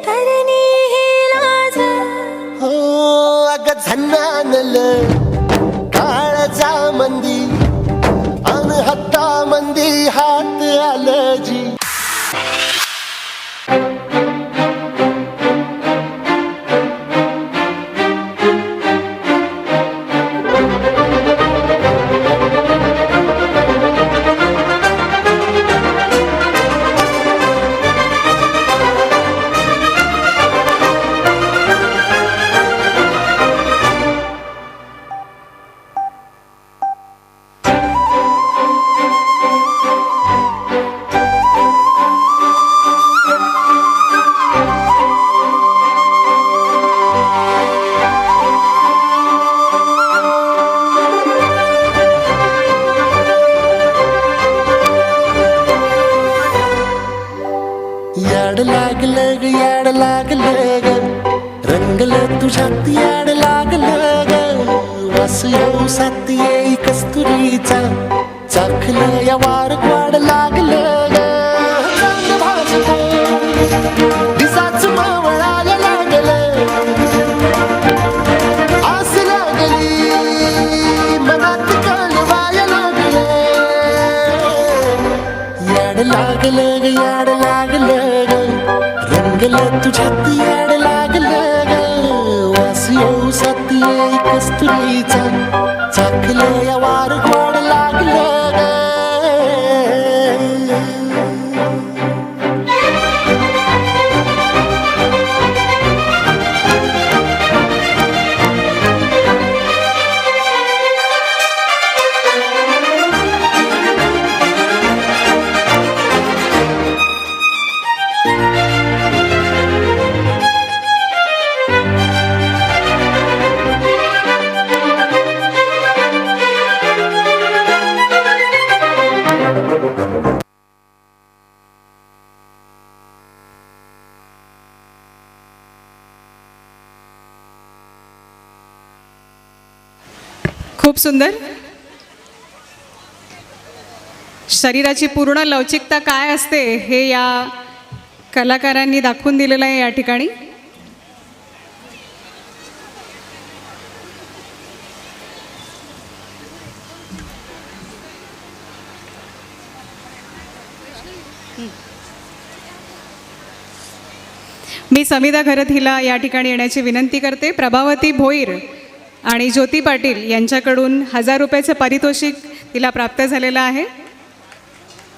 तरणी ही लाज हो अग झन्नानल काळजा मंदी अन हत्ता मंदी हात आलजी याड लागलं ग याड लागलं ग रंगलं तुझ्यात याड लागलं ग वास येऊ सात येई कस्तुरीचा चाखलं या वार वाड लागलं ग चांग भाजलं दिसाच मावळायला लागलं आस लागली मनात कळवायला लागलं याड लागलं ग याड लागलं ग रंगलं तुझ्यात याड लागलं ग वास येऊ सात येई कस्तुरीचा चाखलं या वार गोड लागलं ग खूप सुंदर. शरीराची पूर्ण लवचिकता काय असते हे या कलाकारांनी दाखवून दिलेलं आहे या ठिकाणी. मी समिधा घरत हिला या ठिकाणी येण्याची विनंती करते. प्रभावती भोईर आणि ज्योती पाटील यांच्याकडून 1000 रुपयाचं पारितोषिक तिला प्राप्त झालेलं आहे.